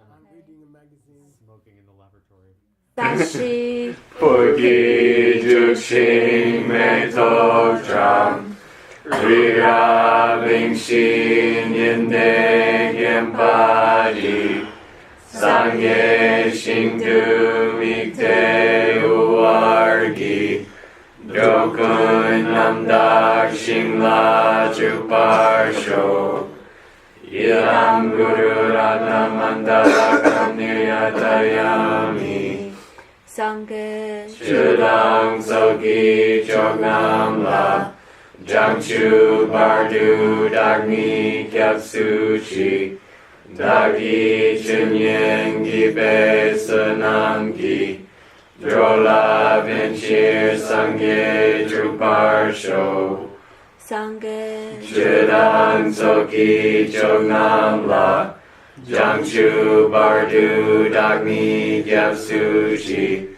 I'm reading a magazine. Smoking in the laboratory. 다시 Pugi Juxing Metotram Rirabing Xin Yende Yempadi Sangye Xingdu Mikte Uargi Dokun Namdak Xingla Juparsho Yam Guru Ratnamandakam Niryatayami Sangye Chudang Sogi Chognam La Jangchu Bardu Dagni Kyapsuchi Dagi Chunyen Gibe Sanamgi Drola Venchir Sangye Druparsho Sangye Chudang Sogi Chognam La Jangchu Bardu Dagni Gyapsuchi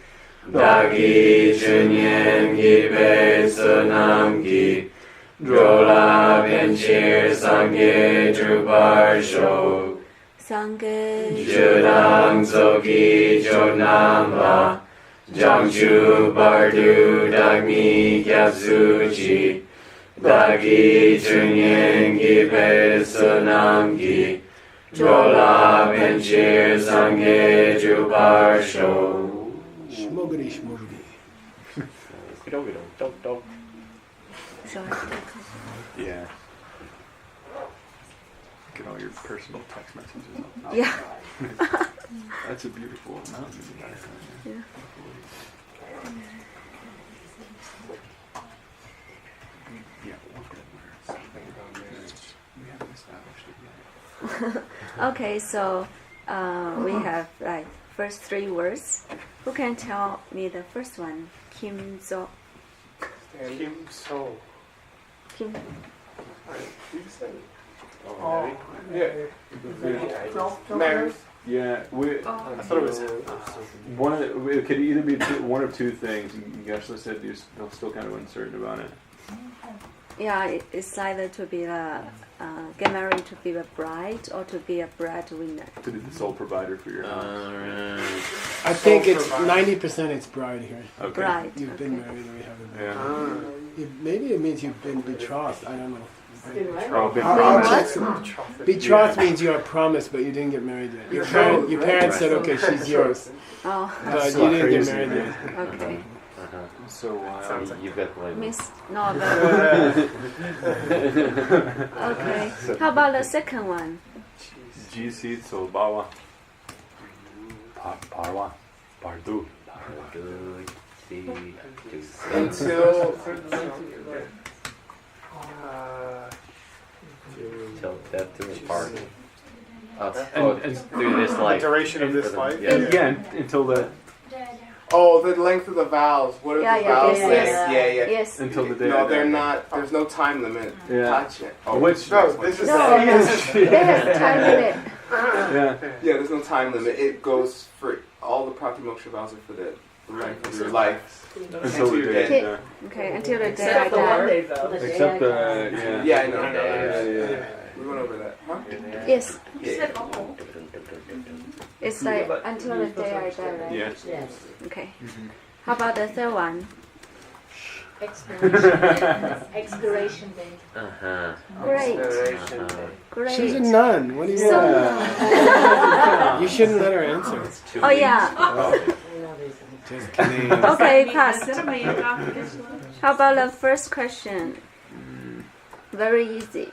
Dagi Chunyen Gibe Sanamgi Drola Venchir Sangye Druparsho Sangye Chudang Sogi Chognam La Jangchu Bardu Dagni Gyapsuchi Dagi Chunyen Gibe Sanamgi Drola Venchir Sangye Druparsho. Shmogri, shmogri. Yeah. Get all your personal text messages up. Yeah. That's a beautiful mountain. Yeah. Yeah, look at where we haven't established it yet. Okay, so we have like first three words. Who can tell me the first one? Kim So. Kim So. Kim. You said it. Oh, Yeah. Mary. yeah. I thought it was. It could either be one of two things. You actually said you're still kind of uncertain about it. Yeah, it's either to be get married to be a bride or to be a breadwinner. To be the sole provider for your house. I think it's 90% it's bride here. Okay. Bride. You've Okay. been married or you haven't been. Yeah. Maybe it means you've been betrothed. I don't know. Oh, been What? Betrothed means you are promised, but you didn't get married yet. Your parents said, "Okay, she's yours," Oh, but you didn't get crazy, married man. yet. okay. So You've got the label. Miss no, but okay. How about the second one? GC so Bawa. Parwa. Bardu. Until. Till death do us part. And Through this The life. duration of this life? Yeah. yeah, until the Oh, the length of the vows. What are the vows yes, say? yes. Yeah. Yes. until the day. No, of they're death. not. There's no time limit. Yeah. Touch it. Oh, which? No, this is. No, there's time limit. Yeah. Yeah, there's no time limit. It goes for all the Pratimoksha vows are for the length of your life. Until the your day. Okay. Yeah. Okay, until the day I Except the one die. day vow. Except the yeah. Yeah, I know. Yeah. We went over that. Huh? Yes, Yeah. it's like until the day I die, right? Yeah. Yes. Okay. How about the third one? Expiration date. Uh-huh. Great, She's a great. nun. What do you So, want? You shouldn't let her answer. oh yeah. Just kidding. Okay, pass. How about the first question? Very easy.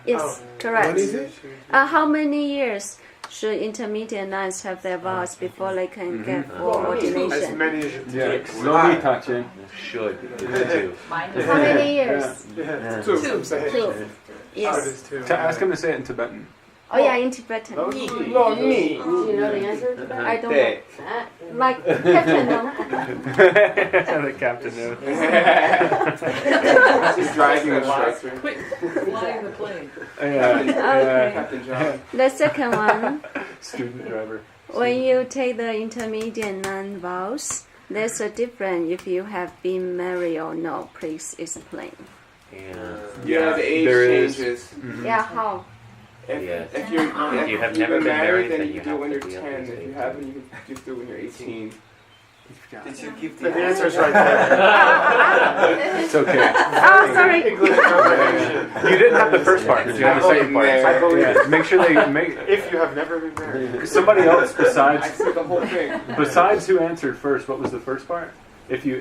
Yes, correct. What is it? How many years should intermediate nuns have their vows before they can get for As ordination? many as you Yeah. take. No meat touching. Should. Two. How many years? Yeah. Two. Two. Yes. Ask him to say it in Tibetan. Oh yeah, in Tibetan. No, me. Do you know the answer to that? I don't know. Like Captain, no? The captain knows. He's driving instructor. Quit flying the plane. Okay. Captain John. The second one, Student driver. when you take the intermediate nun vows, there's a difference if you have been married or no. Please explain. Yeah. Yeah, the age there is. changes. Mhm. Yeah, how? Yes. If you've have never been married, then then you you can do it when have you're to be 10. under If you 18. haven't, you can just do it when you're 18. Did you keep The answer's right there. It's okay. Oh, sorry. English comprehension. You didn't have the first part. You had the second part. I believe Yeah, make sure they make If you have never been married. somebody else I besides said the whole thing. besides who answered first. What was the first part? If you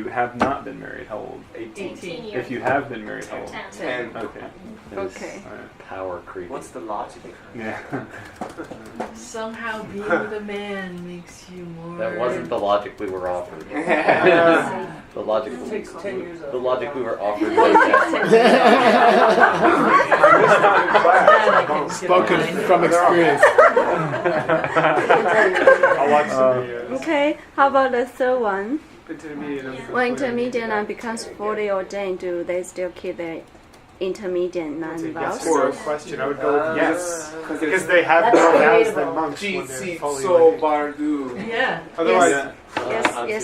have not been married, how old? 18 years. If you have been married, how old? 10. Okay. Okay. All right. Power creep. What's the logic? Yeah. Somehow being with a man makes you more. That wasn't the logic we were offered. The logic. It takes 10 years The logic we were offered was that. Spoken from experience. I'll watch some videos. Okay, how about the third one? Intermediate. When intermediate nun becomes fully ordained, do they still keep their intermediate nun Yes vows? or no question. I would go with yes. Because Because they have That's more vows debatable. than monks when they're Jitsi fully so ordained. bardu. Yeah. Otherwise, Yes, yes.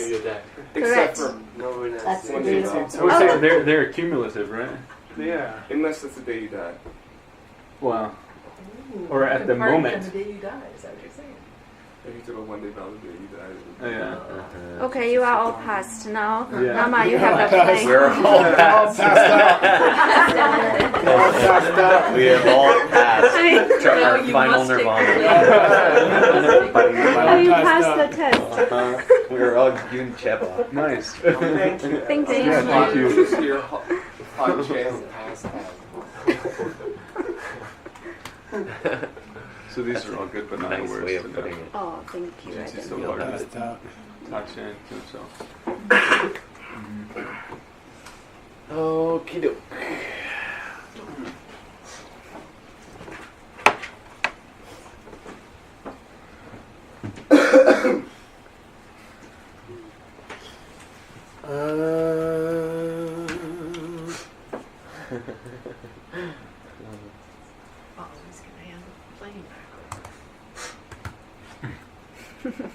Except Correct. for That's when debatable. Jitsi We're Oh. saying they're cumulative, right? yeah. unless it's the day you die. Wow. Ooh, Or at you the can party moment. on the day you die, is that what you're saying? If you took a one day vow the day you die. Oh, yeah. Uh-huh. Okay, you are all passed now. Yeah. Mama, you have the plane. We're all passed. We have all passed. I mean, To our you final must take nirvana. oh, you passed the test. We were all Yun Cheba. Nice. Thank you. Thank you. Yeah, thank you. Just your hot chest past So these are all good banana Nice words. way of to putting know. it. Oh, thank you. Jitsi Adam. so You'll have bardu. it. Takshan to himself. Okie doke. Oh, he's gonna hand the plane back.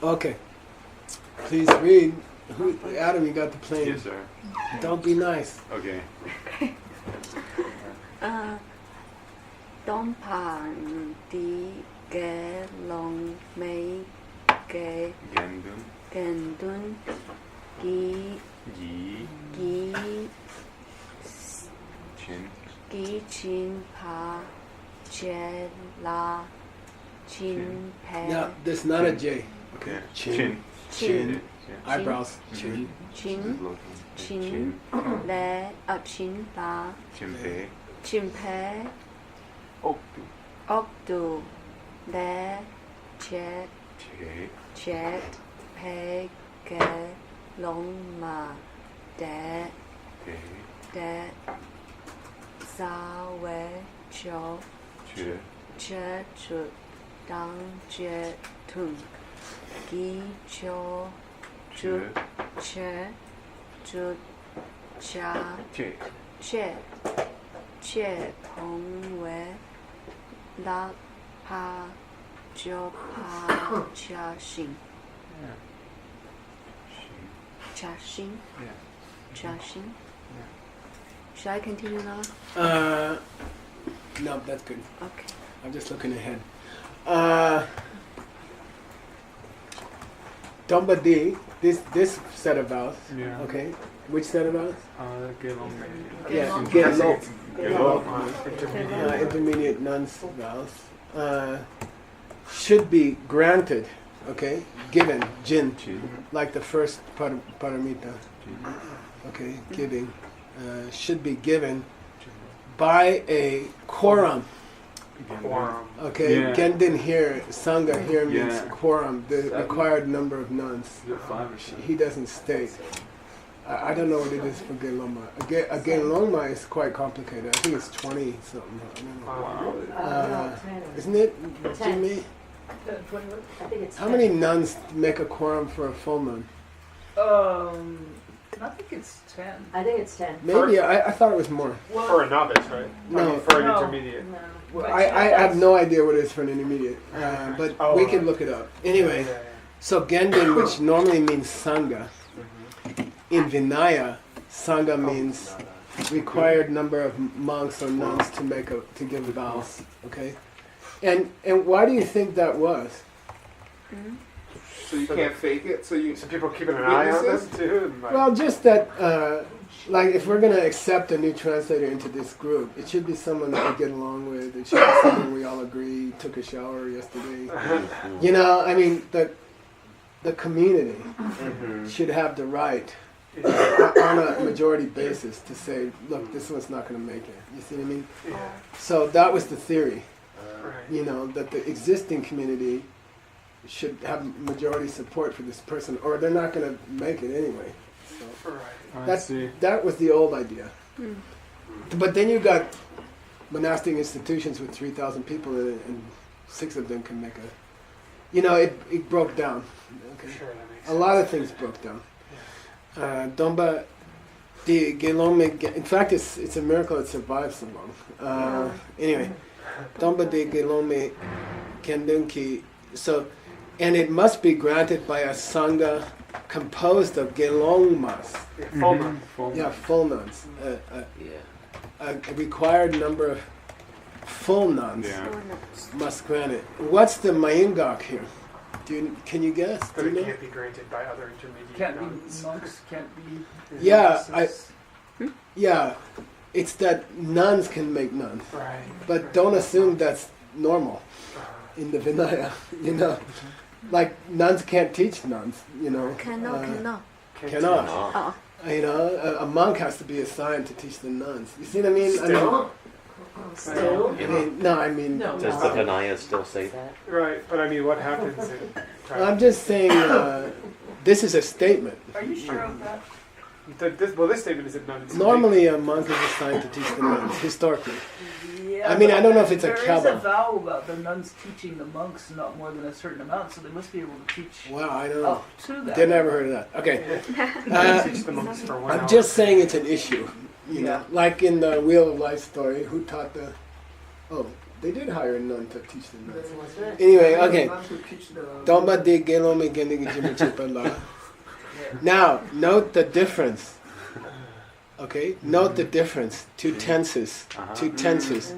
Okay. Please read. Adam, you got the plane. Yes, sir. Don't be nice. Okay. Đông bàn đi ghé lòng mấy ghé Gendun. gần đun ký Yi. ký Chin. ký chín pa chê la chín pe Now, there's not a J. Okay. Chin. Chin. chín Eyebrows. Chin. chín chín lệ chín pa Chimpe. chín pe Oktu. ốc tu lệ chết Che. chết pe ghé lòng mà để Te. để sao về cho Che. chế chuột đang chế thùng ghi cho chuột chế chuột cha Che. chế chế phong về lạc pa cho pa cha sinh cha sinh Yeah. cha sinh. Should I continue now? No, that's good. Okay. I'm just looking ahead. Dombadi, this set of vows. Yeah. Okay. Which set of vows? Gelong. Yeah. Gelong. Gelong. Intermediate nuns vows. Should be granted. Okay. Given. Jin. Chin. Like the first paramita. Chin. Okay. Giving. Should be given by a quorum. Quorum. Okay, Yeah. Gendin here, Sangha here means Yeah. quorum, the required number of nuns. Is it 5 or 6? He doesn't state. I don't know what it is for Gelongma. Gelongma is quite complicated. I think it's 20 something. I don't know. Wow. Isn't it, Jimmy? I think it's How many nuns make a quorum for a full moon? I think it's 10. I think it's 10. Maybe, I thought it was more. For a novice, right? I No. mean, for an No. intermediate. No. Well, I have no idea what it is for an intermediate, but Oh, we can look it up. Anyway, Yeah, so Gendin, which normally means Sangha, in Vinaya Sangha means required number of monks or nuns to give vows. Okay, and why do you think that was? So you can't fake it. So people keeping an eye on them Witnesses? too. And like, Well, just that, like, if we're going to accept a new translator into this group, it should be someone that we get along with. It should be someone we all agree took a shower yesterday. You know, I mean, the community should have the right on a majority basis to say, look, this one's not going to make it. You see what I mean? yeah. So that was the theory, Right. you know, that the existing community should have majority support for this person, or they're not going to make it anyway. So Right. that was the old idea. But then you got monastic institutions with 3,000 people in it, and 6 of them can make a... You know, it broke down. Okay. Sure, that makes A lot of things broke down. Domba di Gelome... In fact, it's a miracle it survived so long. Anyway, Domba di Gelome Kendunki... So, and it must be granted by a Sangha composed of Gelongmas. Yeah, full nun. Yeah, full nuns. A required number of full nuns must grant it. What's the Mayingak here? Can you guess? But Do it you know? can't be granted by other intermediate Can't nuns. be monks, can't be. Yeah, it's that nuns can make nuns. Right. But don't assume that's normal in the Vinaya, you know. Like, nuns can't teach nuns, you know. Cannot. Cannot. Oh. You know, a monk has to be assigned to teach the nuns. You see what I mean? Still? Still? I mean, No. Does the Vinaya still say that? Right, but I mean, what happens in I'm just saying, this is a statement. Are you sure of that? This statement is that nuns. Normally, a monk is assigned to teach the nuns, historically. Yeah, I mean, but I don't know if it's a there is Kabbal. a vow about the nuns teaching the monks not more than a certain amount, so they must be able to teach Wow, I don't know. up to that. They never heard of that. Okay. Teach the monks for 1 hour. I'm just saying it's an issue. You know, Yeah. like in the Wheel of Life story, who taught the... Oh, they did hire a nun to teach the nuns. Anyway, okay. Domba de gelome genigi. Now, note the difference. Okay, note the difference. Two tenses. Two tenses.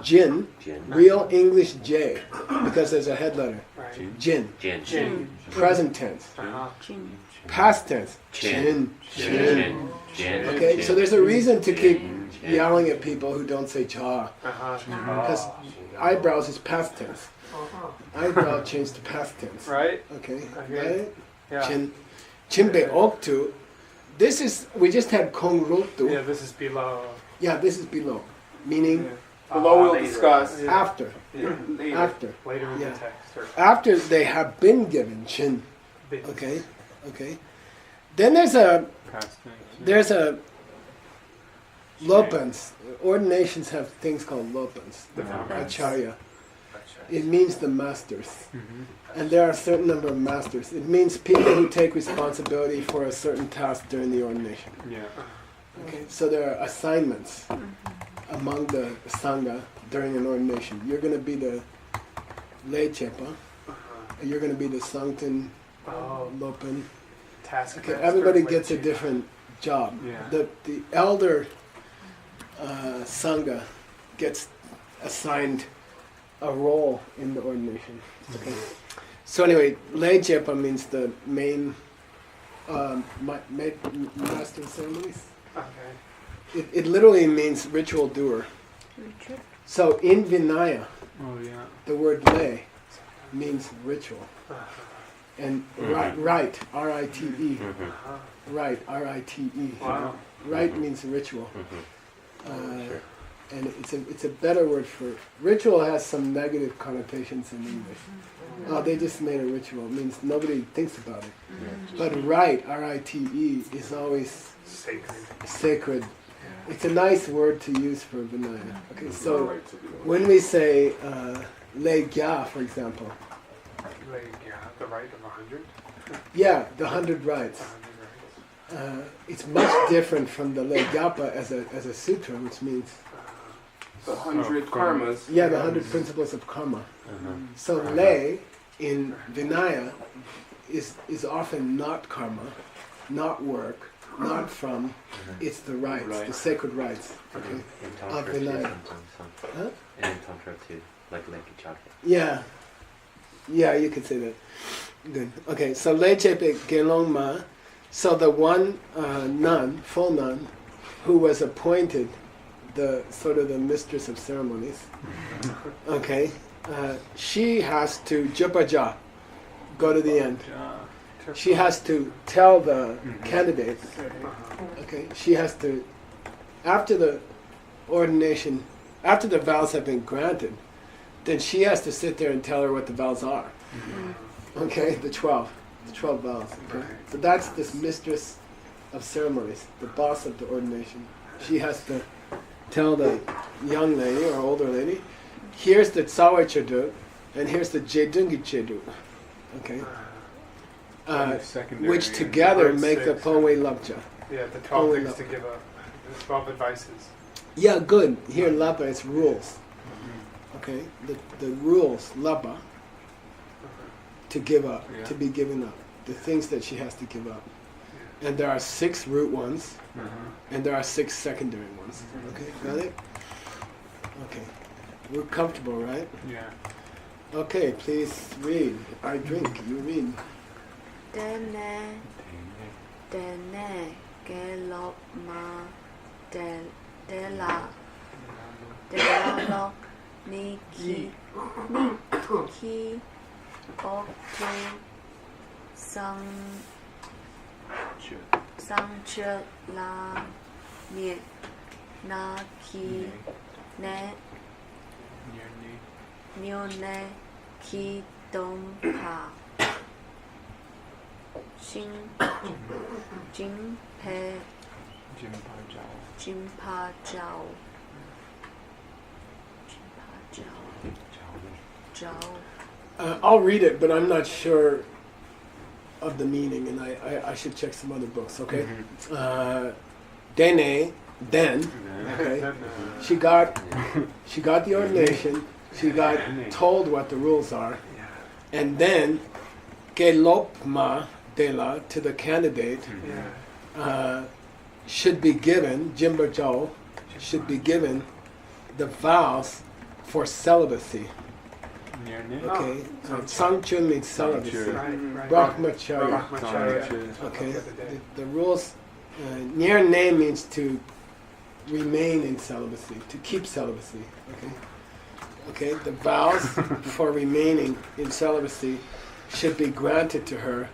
Jin, Jin. real English J, because there's a head letter. Right. Jin. Jin. Jin. Present tense. Uh-huh. Past tense. Chin. Chin. Jin. Okay, so there's a reason to keep yelling at people who don't say cha. Uh-huh. Because eyebrows is past tense. Eyebrow changed to past tense. Right? Okay, Okay. right? Yeah. Chin. Chinbe oktu. This is, we just had kong rotu. Yeah, this is below. Yeah, this is below. Meaning Below we'll discuss. Yeah. after. Later. After. Later in Yeah. the text. Or After they have been given chin. bit. Okay, okay. Then there's a lopans. Ordinations have things called lopans. The founders. Acharya. It means the masters. And there are a certain number of masters. It means people who take responsibility for a certain task during the ordination. Yeah. Okay, so there are assignments among the Sangha during an ordination. You're going to be the lay chepa. You're going to be the Sanctin Oh, Lopan. task. Okay, everybody gets a different job. Yeah. The elder Sangha gets assigned a role in the ordination. Okay. So anyway, lay chepa means the main master of ceremonies. Okay. It literally means ritual doer. So in Vinaya, Oh, yeah. the word lay means ritual. And rite, R-I-T-E. Rite, R-I-T-E. Wow. Rite means ritual. And it's a better word for... Ritual has some negative connotations in English. Oh, they just made a ritual. It means nobody thinks about it. But rite, R-I-T-E, is always Sacred. sacred. It's a nice word to use for Vinaya. Okay, so when we say lay gya, for example, Like, yeah, the right of 100. yeah, the 100 rites. 100 rights. It's much different from the lay gyapa as a sutra, which means The 100 karmas. yeah, the 100 principles of karma. So lay in Vinaya is often not karma, not work, not from. It's the rites, Right. the sacred rites. Okay. In Tantra too, Vinaya. sometimes. Huh? And in Tantra too, like Chakra. Yeah. Yeah, you could say that. Good. Okay, so Lechepe Gelong Ma. So the one nun, full nun, who was appointed the sort of the mistress of ceremonies. Okay. She has to Jupaja, go to the end. She has to tell the candidate. Okay. She has to, after the ordination, after the vows have been granted, then she has to sit there and tell her what the vows are. Okay, the 12 vows. Okay? So that's this mistress of ceremonies, the boss of the ordination. She has to tell the young lady or older lady, here's the Tsawe Chedu, and here's the Jedungi Chedu. Okay? Secondary. Which together Word make the six. Powe Labja. Yeah, the 12 Oh, things no. to give up. The 12 advices. Yeah, good. Here, Lapa, it's rules. Okay? The rules, Lapa, to give up, Yeah. to be given up. The things that she has to give up. And there are 6 root ones, and there are 6 secondary ones. Okay, got it? Okay. We're comfortable, right? Yeah. Okay, please read. I drink, you read. Dene, dene, gelop ma, dela, delalo, niki, oktu, sangche la, nie, na ki, ne, nyone, ki, dom, pa. Xin, Jing Pe, Jimpa Jiao, Jiao. I'll read it, but I'm not sure of the meaning, and I should check some other books, okay? Dene, then, okay? She got the ordination, she got told what the rules are, and then, Gelopma Dela, to the candidate, should be given, Jimba Zhou, should be given the vows for celibacy. Okay? Sangchun means celibacy. Right. Brahmacharya. Brahmacharya. Okay? The rules, Nirne means to remain in celibacy, to keep celibacy. Okay? Okay? The vows for remaining in celibacy should be granted to her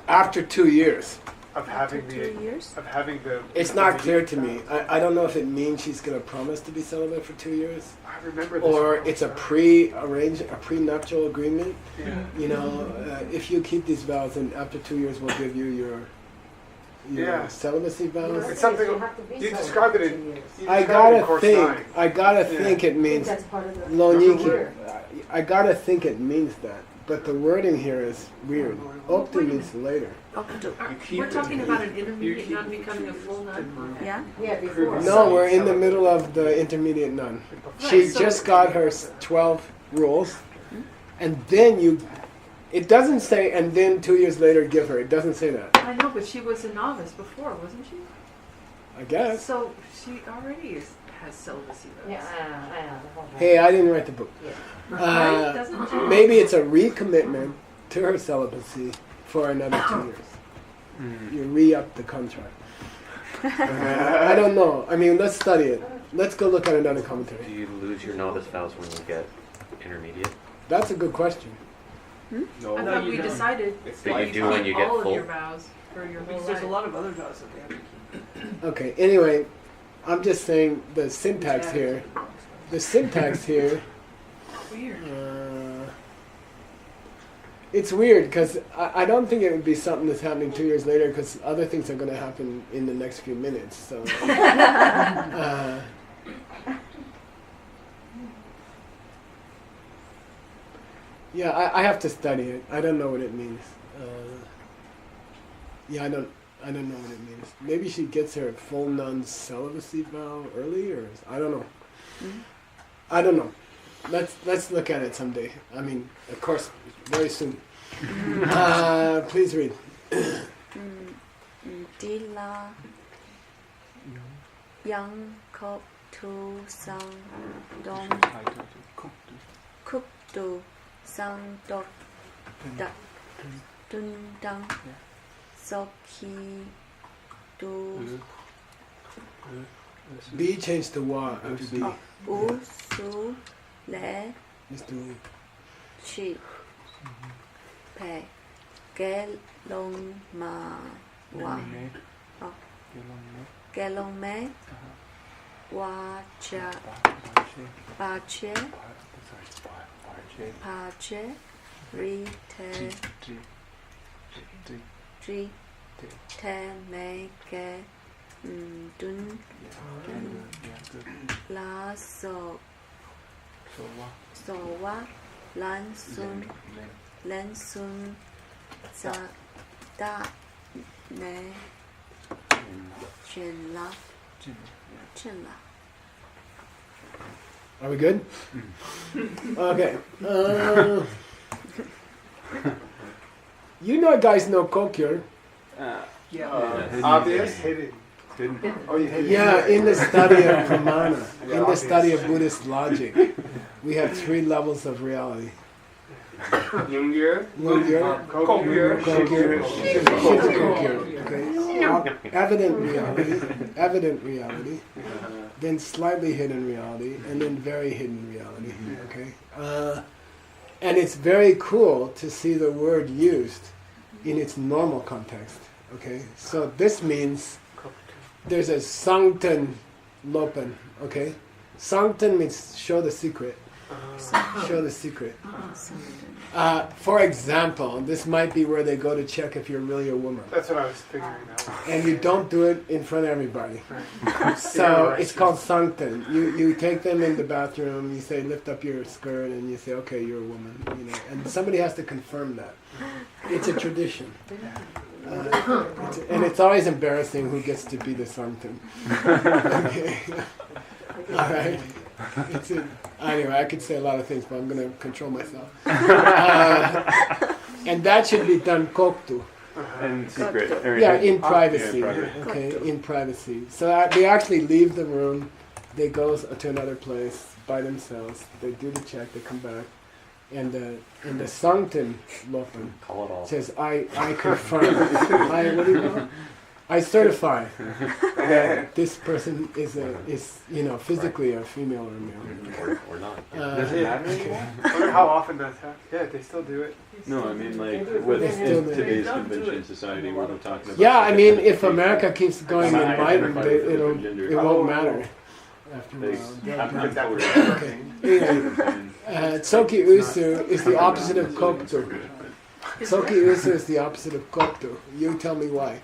after 2 years. Of having After the 2 years? of having the. It's not clear to me. I don't know if it means she's going to promise to be celibate for 2 years, I remember this. or it's a prenuptial agreement. Yeah. You know, if you keep these vows, and after 2 years we'll give you your Yeah. celibacy vows. It's something- you described it in. You I described it in gotta course think. 9. I gotta Yeah. think it I think means that's part of the. loniki. I gotta think it means that, but the wording here is weird. Oktu means later. Oktu. We're talking about an intermediate nun becoming a full nun? Yeah? Yeah, before. No, we're in the middle of the intermediate nun. She Right, so- just got her 12 rules, and then it doesn't say, and then 2 years later give her. It doesn't say that. I know, but she was a novice before, wasn't she? I guess. So she already has celibacy vows. Yeah, I know. the whole thing. Hey, I didn't write the book. Right? Doesn't she? Maybe it's a recommitment to her celibacy for another 2 years. You re-up the contract. I don't know. I mean, let's study it. Let's go look at another Do commentary. you lose your novice vows when you get intermediate? That's a good question. I thought we decided It's But like you do when you get all of full. your vows for your whole Because there's a life. lot of other vows that they have to keep. Okay, anyway, I'm just saying the syntax here. The syntax here, Weird. it's weird because I don't think it would be something that's happening 2 years later because other things are going to happen in the next few minutes. So, yeah, I have to study it. I don't know what it means. Yeah, I don't know what it means. Maybe she gets her full nun celibacy vow early, or I don't know. I don't know. Let's look at it someday. I mean, of course, very soon. Please read. Dila, Yang Kop Tu Sang Dong Kuk Tu Sang Dok Dak Dun Dang Soki Du B changed to wa after D. U Su Le Let's do it. Chi Pe Ge Long Ma Wa Ge Long Me Wa Cha Ba Che Pa Che Ri Te Tri Te Me Ge Dun La So Wa Lan Sun Len Sun Za Da Ne Chen La Chen La. Are we good? Okay. You guys know Kokyo. Obvious. Hidden. Hidden. Oh, you hidden. Yeah, in the study of Pramana, in the study of Buddhist logic, we have 3 levels of reality. Yungyur. Kokyo, Kokyo. Kokyo, okay? Evident reality, then slightly hidden reality, and then very hidden reality, okay? And it's very cool to see the word used in its normal context, okay? So this means there's a Sangten Lopen, okay? Sangten means show the secret. Show the secret. For example, this might be where they go to check if you're really a woman. That's what I was figuring out. And you don't do it in front of everybody. So it's called Sangten. You take them in the bathroom, you say lift up your skirt, and you say, okay, you're a woman. And somebody has to confirm that. It's a tradition. And it's always embarrassing who gets to be the Sangten. Okay. All right. Anyway, I could say a lot of things, but I'm going to control myself. And that should be done koktu. And secret. Yeah, in privacy. Yeah, private. Okay, in privacy. So they actually leave the room, they go to another place by themselves, they do the check, they come back, and the Sangten Lopen Call it all. says, I confirm, what do you know? I certify that this person is physically a female or a male. Or not. Does it matter okay. anymore? I wonder how often that's happening. Yeah, they still do it. No, I mean like with Still in today's Don't do convention it. society where they're talking about. Yeah, I mean, if identification. America keeps going I'm not enlightened, identified with a different it gender. won't matter after a They- while. I'm totally Okay. Anyway, Tsoki Usu is the opposite of Koktu. Tsoki Usu is the opposite of Koktu. You tell me why.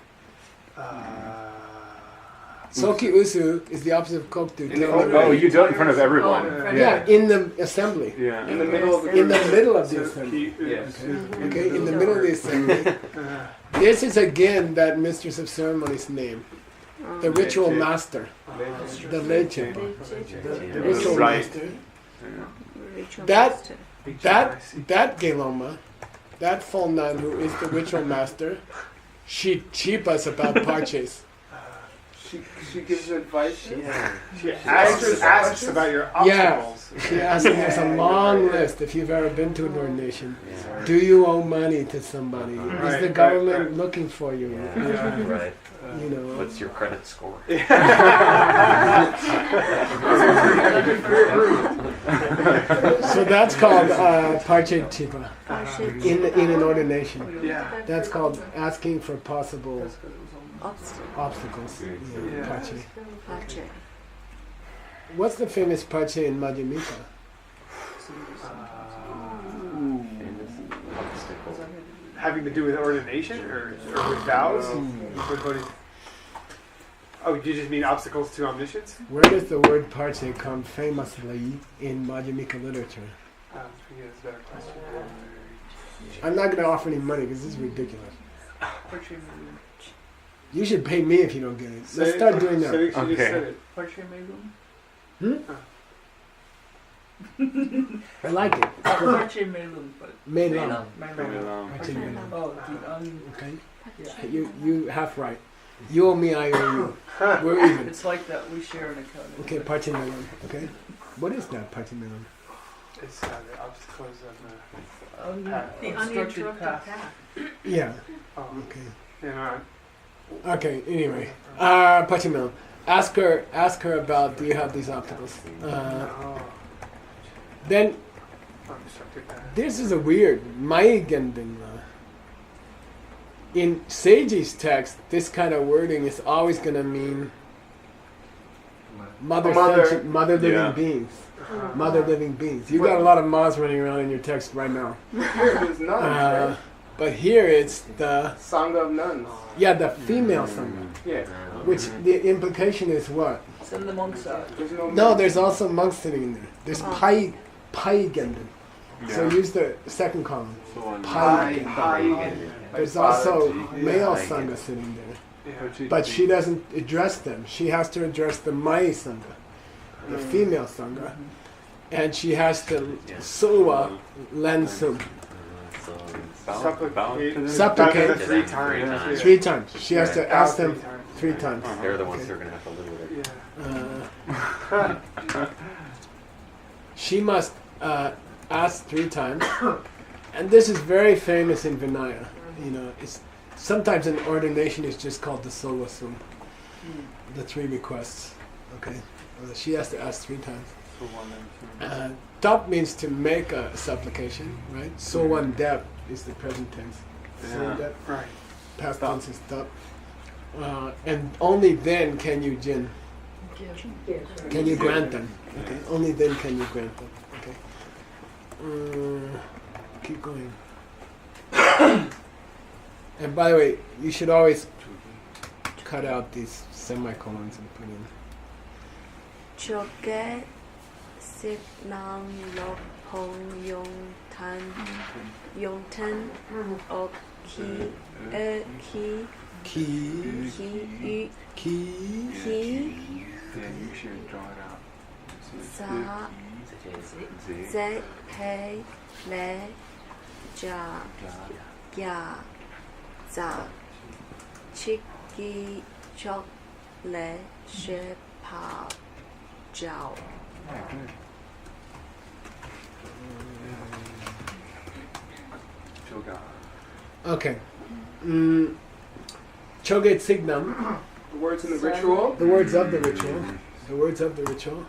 Tsoki Usu is the opposite of Koktu. Tell me Oh, why. you do it in front of everyone. Yeah, in the assembly. Yeah. In the middle of the In the middle of the assembly. Yes. Okay, in the middle of the assembly. This is again that mistress of ceremonies name. The ritual master. The leche. The ritual Right. master. Ritual That- master. That Geloma, that full nun who is the ritual master, she cheap us about parches. She gives advice. She asks about your Yeah. obstacles. She asked me, there's a long list if you've ever been to an ordination. Do you owe money to somebody? Is Right, the right, government right. looking for you? Yeah, right. You know. What's your credit score? So that's called parche chipa Parche in an ordination. Yeah. That's called asking for possible obstacles. Yeah. Parche. Parche. What's the famous parche in Madhyamika? Having to do with ordination or with vows? What do you- Oh, you just mean obstacles to omniscience? Where does the word parche come famously in Madhyamika literature? I think that's a better question. I'm not going to offer any money because this is ridiculous. You should pay me if you don't get it. Let's start doing that. She just Okay. said it. I like it. Parche melum, but Meilam. melum. Parche Meilam. Oh, the Okay. yeah. You half right. You owe me, I owe you. We're even. It's like that. We share an account. Okay, party melon. Okay. What is that party melon? It's the obstacles of The The unstructured uninterrupted path. path. Yeah. oh, Okay. you know, Okay. Anyway, party melon. Ask her about. Do you have these obstacles? Then obstructed path. this is a weird Maigendin. In Seiji's text, this kind of wording is always going to mean mother living Yeah. beings. Mother living beings. You got a lot of moths running around in your text right now. Here it was nuns, right? But here it's the Sangha of nuns. the female sangha. Yeah. Which the implication is what? Send the monks out. There's no. No, there's also monks sitting in there. There's pai gendin. So Yeah. use the second column. So on Pai. Pai. There's also male sangha sitting there. But she doesn't address them. She has to address the Mai Sangha, the female Sangha. And she has to Suwa Lensum Supplicate. Supplicate. 3 times. Yeah. 3 times. She has to ask Out them 3 times. They're the ones who are going to have to live with it. She must ask 3 times. And this is very famous in Vinaya. You know, it's sometimes an ordination is just called the Solwasum, the 3 requests. Okay, she has to ask 3 times. Tap means to make a supplication, right? Sowan dep is the present tense. So that Right. past tense is tap. And only then can you jin. Can you grant them? Okay, only then can you grant them. Okay. Keep going. And by the way, you should always cut out these semicolons and put in. Choke Sip Nam Lok Hong Yong Tan O Ki Ki Ki, Ki ki, Ki Yeah, you should draw it out. Sa Z Pe Le Ja Ya Za Chiki Chok Le She Pa Jiao. Okay. Choget Signam, The words in the ritual. the words of the ritual. The words of the ritual.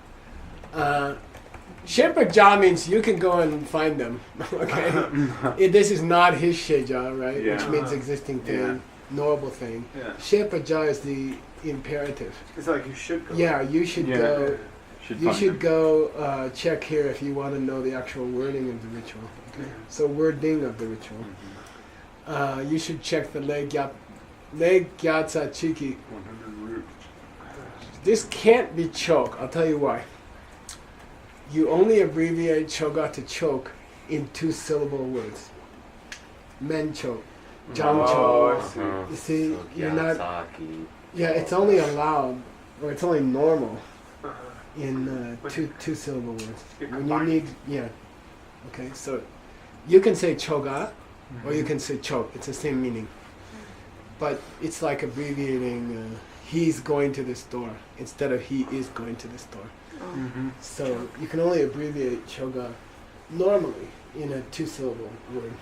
Sherpa Ja means you can go and find them. Okay? This is not his Sheja, right? Yeah. Which means existing thing, Yeah. knowable thing. Yeah. Sherpa Ja is the imperative. It's like you should go. Yeah, you should Yeah. go. You find should them. go check here if you want to know the actual wording of the ritual. Okay? So wording of the ritual. You should check the Le Gyatsa Chiki. 100 root. This can't be choke. I'll tell you why. You only abbreviate choga to choke in 2-syllable words. Men choke, jam Oh, choke. I see. You see, So, you're not. Yasaki. Yeah, it's only allowed, or it's only normal Uh-huh. in But 2-syllable words. you When you combine need, yeah. Okay, so you can say choga, or you can say choke. It's the same meaning. But it's like abbreviating he's going to the store instead of he is going to the store. So you can only abbreviate choga normally in a 2-syllable word.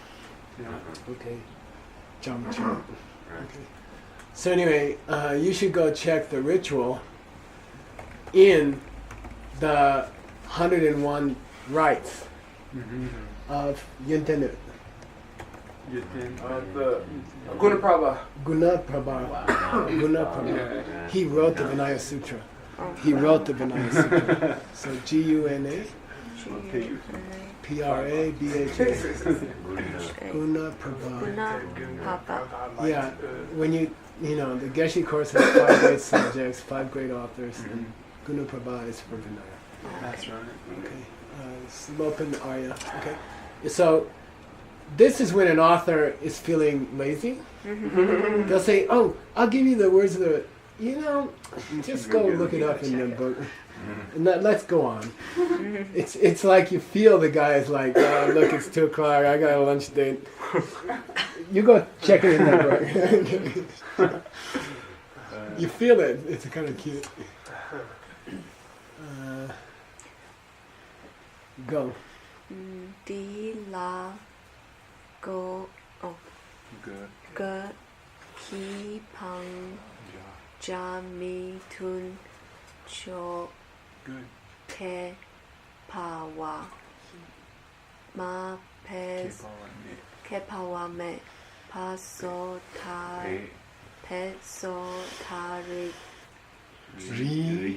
Okay. Jam choke. Okay. So anyway, you should go check the ritual in the 101 rites of Yuntenu. The Gunaprabha. Gunaprabha. Gunaprabha. He wrote the Vinaya Sutra. He wrote the Vinaya Sutra. So Guna Prabha. Gunaprabha. Yeah, when you know, the Geshe course has 5 great subjects, 5 great authors, and Gunaprabha is for Vinaya. That's right. Okay. Slopan Arya. Okay. So this is when an author is feeling lazy. They'll say, "Oh, I'll give you the words of the, just go look it up in the book, and let's go on." It's like you feel the guy is like, "Oh, look, it's 2:00. I got a lunch date." You go check it in that book. You feel it. It's kind of cute. Go. Đi là go Good. cơ khí bằng cha mi thun cho Good. ke pawa ma pes ke pawa me paso ta peso tari ri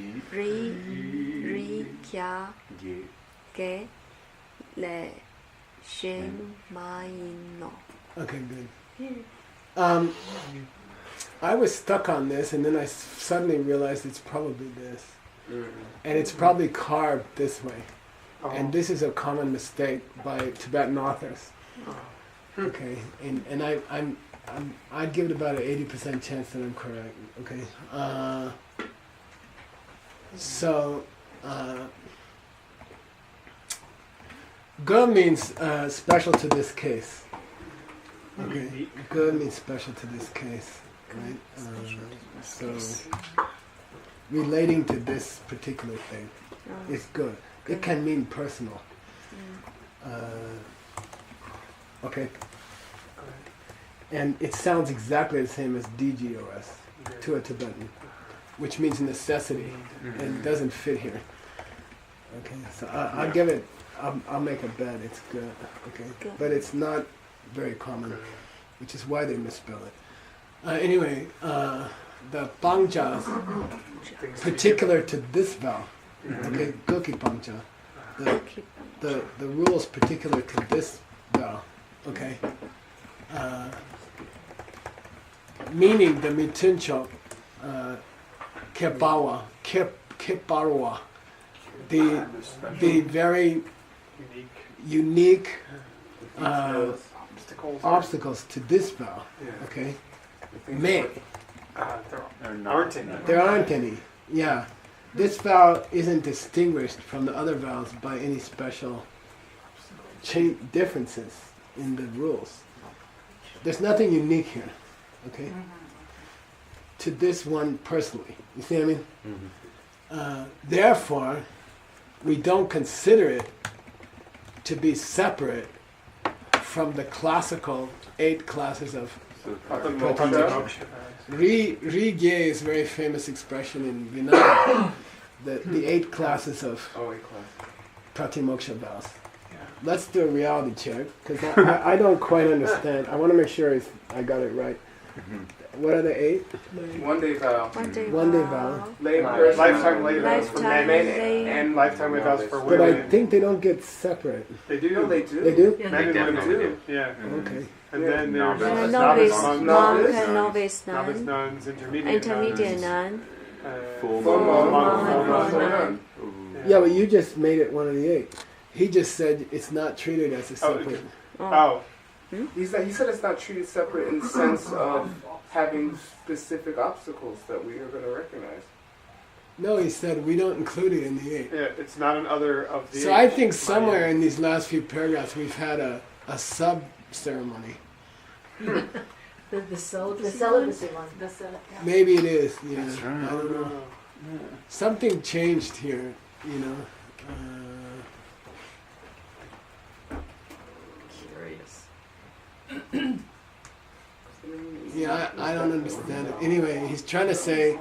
kya ke le shen mai no. Okay, good. I was stuck on this, and then I suddenly realized it's probably this, and it's probably carved this way, and this is a common mistake by Tibetan authors. Okay, and I'd give it about an 80% chance that I'm correct. Okay, Ge means special to this case. Okay, Ge means special to this case, right? So relating to this particular thing is good. It can mean personal. Okay, and it sounds exactly the same as DGOS to a Tibetan, which means necessity, and doesn't fit here. Okay, so I'll give it. I'll make a bet. It's good. Okay, Good. but it's not very common, which is why they misspell it. Anyway, the pangcha particular to this vowel. Okay, goki pangcha. The rules particular to this vowel. Okay. Meaning the mituncho, kebawa, keparwa, the very unique obstacles to this vowel. Okay, may. There aren't any. Yeah, this vowel isn't distinguished from the other vowels by any special differences in the rules. There's nothing unique here. Okay, to this one personally. You see what I mean? Therefore, we don't consider it to be separate from the classical 8 classes of Pratimoksha. Rigye is a very famous expression in Vinaya, the 8 classes of Pratimoksha vows. Let's do a reality check, because I don't quite understand. I want to make sure I got it right. What are the 8? One day vow. One day vow. Lay person. Lifetime lay vows for Lifetime men lay- and lifetime lay vows for But women. I think they don't get separate. They do. No, they do. They do? Yeah, Men and women definitely do. Yeah. Okay. And then there's Novice novice monk nuns, and novice novice nun, nuns, intermediate intermediate nuns, nun, Full Full moon. monk, full full moon. nun. Yeah, but you just made it one of the 8. He just said it's not treated as a separate. Oh, He said it's not treated separate in the sense of having specific obstacles that we are going to recognize. No, he said we don't include it in the 8. yeah, it's not an other of the. So I think somewhere in these last few paragraphs we've had a sub-ceremony. The celibacy. The celibacy one. The celibacy. Maybe it is, yeah. That's right. I don't know. Oh. Something changed here, you know. Curious. Yeah, I don't understand it. Anyway, he's trying to say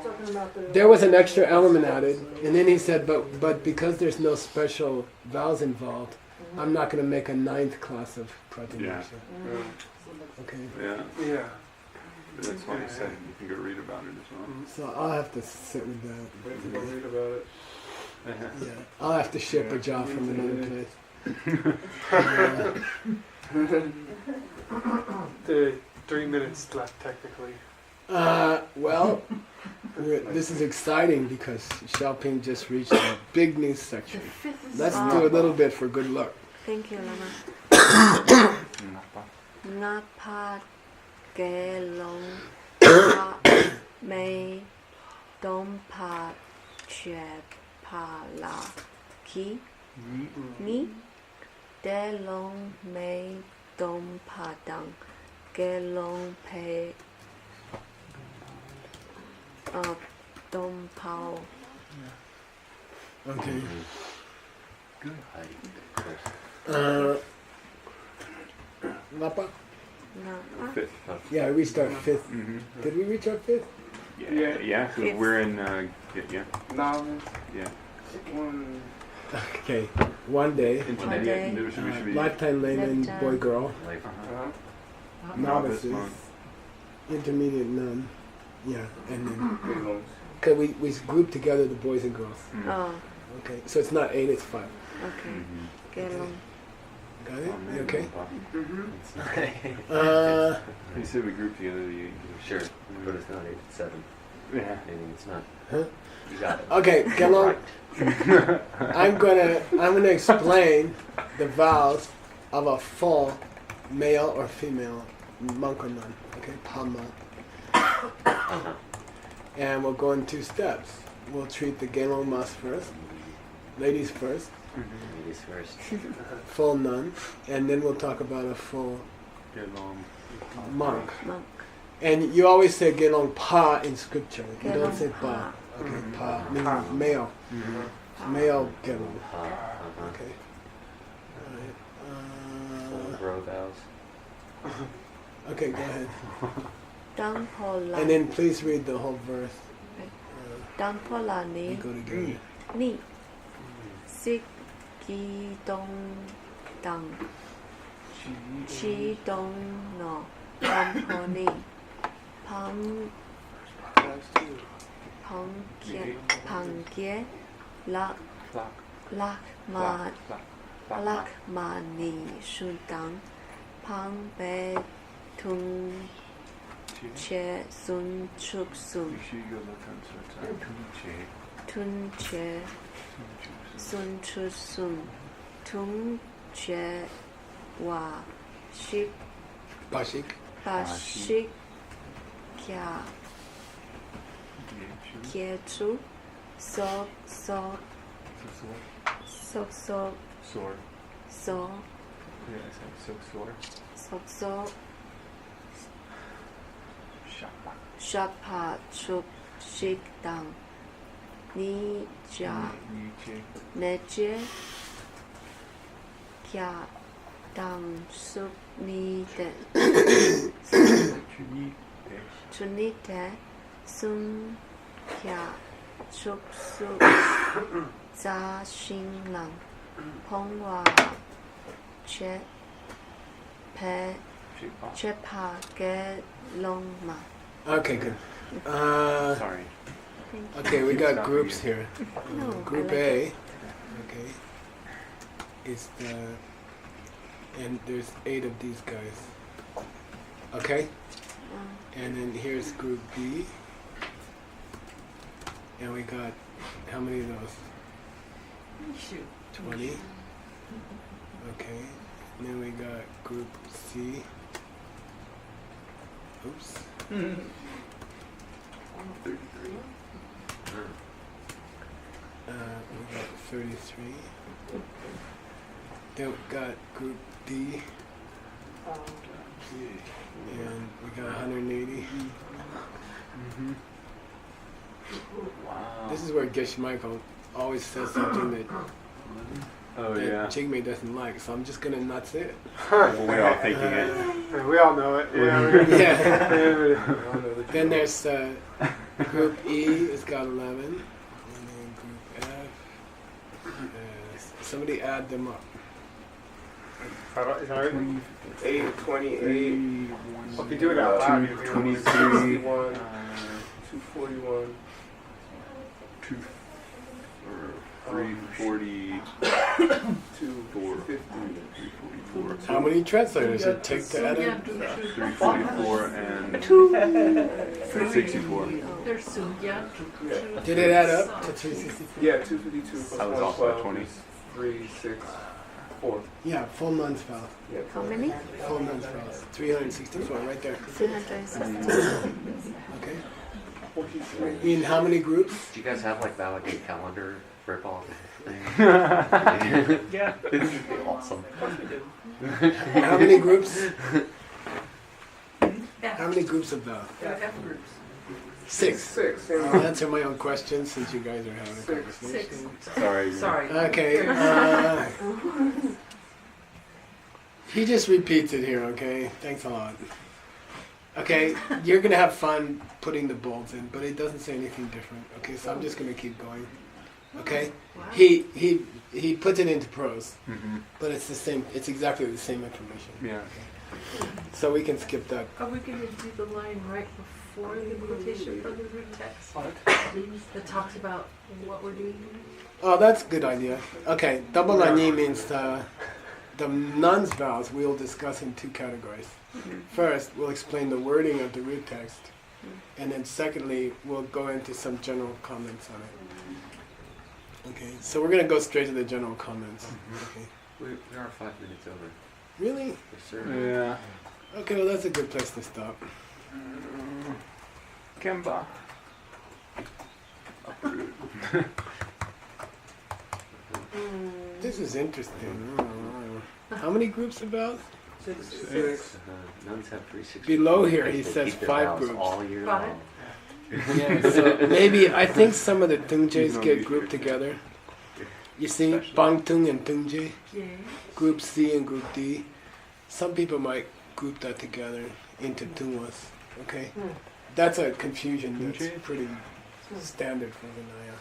there was an extra element added, and then he said, but because there's no special vowels involved, I'm not going to make a 9th class of Pratimoksha. Okay, Yeah, Yeah. that's why he said you can go read about it as well. so I'll have to sit with that. We have to go read about it. Yeah, I'll have to ship a job from another place. The 3 minutes left technically. Well, this is exciting because Xiaoping just reached a big news section. Let's do a little bit for good luck. Thank you, Lama. Napa gelong pa may dom pa che pa la ki ni de long may dom pa dang gelong pe Dong Pao. Okay. Lapa? No. Fifth. Yeah, we start fifth. Mm-hmm. Did we reach our fifth? Yeah. So we're in. Yeah. Knowledge. Yeah. One. Okay. One day. Intermediate. One day. Should be. Lifetime layman, Lifetime. boy, girl. Uh-huh. Novices. monk. Intermediate, nun. Yeah, and then. Gelong. Cause we group together the boys and girls. Oh, Okay, so it's not 8, it's 5. okay. Mm-hmm. Gelong. Got it? You okay? You said we group together. Sure, but it's not 8, it's 7. Yeah. I mean, it's not. Huh? You got it. Okay, Gelong. I'm gonna explain the vows of a full male or female monk or nun. Okay, Pama. And we'll go in 2 steps. We'll treat the Gelong Mas first, ladies first, Ladies first. full nun, and then we'll talk about a full monk. Monk. And you always say Gelong Pa in scripture. You don't Gelong say Pa. Pa. Okay, Pa meaning male. Male Gelong. Okay. Full Alright. bro vows. Okay, go ahead. Dang Po La. And then please read the whole verse. Dang Po La We Ni. go together. Ni. Sik Ki Dong Dang. Chi Dong No. Dang Po Ni. Pang Kie. Lak Ma Ni Shun Dang. Pang Be Tung Che Sun Chuk Sun. Tun Che Sun Chuk Sun. Tung Che Wa Shik Bashik. Ba Shik Kya Kie Chu So So So So Sword. So Yeah, I said silk sword. So So Shapa. Shapa Chuk Shik Dang Ni Ja Neje Kya Dang Suk Ni De Chuni De Sun Kya Chuk Suk Za Xin Lang Hong Wa Che Pe Che Pa Ge Long Ma. Okay, good. Sorry. Thank you. Okay, we Keep got stopping groups you. here. No, Group I like A. it. Okay. Is the and there's 8 of these guys. Okay? And then here's group B. And we got how many of those? Shoot. 20. Okay. And then we got group C. Oops. We got 33. Then we got group D. And we got 180. Wow. This is where Gish Michael always says something that, Oh that yeah. Jigme doesn't like, so I'm just gonna not say it. Well, we're all thinking it. We all know it. Yeah. Yeah. Then there's group E, it's got 11. And then group F. Somebody add them up. Is that right? 8, 28, Well, if you do it out loud, you'll be able to- 61, 241. 340, 250. 344, How many translators it take to add up? 344, and 364. There's Sunya. Did it add up to 360? Yeah, 252 plus I was also at 112 20. is 3, 6, 4. Yeah, full month's vows. Yeah. How many? Full month's vows. 364, right there. 360. Okay. 43. In how many groups? Do you guys have like that, like a calendar rip-off thing? Yeah. This would be awesome. How many groups? How many groups of vows? F groups. 6. 6. I'll Yeah. answer my own questions since you guys are having a conversation. Sorry. Sorry. Okay. He just repeats it here, okay? Thanks a lot. Okay, you're gonna have fun putting the bolts in, but it doesn't say anything different. Okay, so I'm just gonna keep going. Okay? Wow. He puts it into prose, but it's the same. It's exactly the same information. Yeah. So we can skip that. Are we going to do the line right before the quotation from the root text that talks about what we're doing? Oh, that's a good idea. Okay, double lani means the nun's vows we'll discuss in 2 categories. First, we'll explain the wording of the root text, and then secondly, we'll go into some general comments on it. Okay, so we're gonna go straight to the general comments. Okay. We are 5 minutes over. Really? Yes, sir. Yeah. Okay, well that's a good place to stop. Kemba. This is interesting. How many groups about? 6. Nuns have 360. Below here he They says keep their 5 vows groups. all year 5? long. Yeah, so maybe I think some of the Tungjays get grouped together. You see, Bangtung and Tungjae, Yeah. Group C and Group D. Some people might group that together into Tungwas. Okay, that's a confusion that's pretty standard for Vinaya.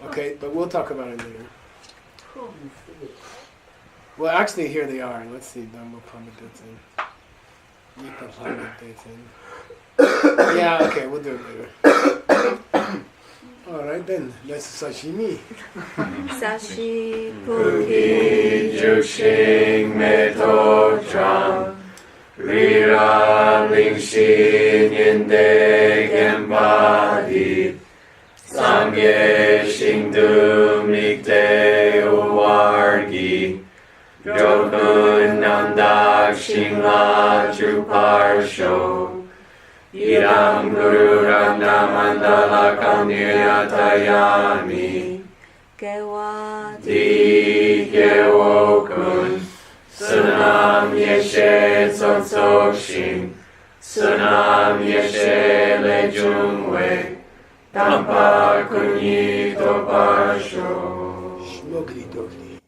Okay, but we'll talk about it later. Cool. Well, actually, here they are. Let's see. Dhamma Pandita's in. Yipa Pandita's in. Yeah, okay, we'll do it later. Alright then, that's sashimi. Sashi Puki Puki Jushing Meto Chang Rira Lingshin Yende Gembadi Samye Shingdu Mikde Uwargi Jokun Nandak Shingla Chuparsho Iram Guru Ramnamandala Kamniyatayami Gewa Di Gewokun Sunam Yeshe Tsotsokshin Sunam Yeshe Lejungwe Tampa Kunyi Toparsho Shmokri Dokri.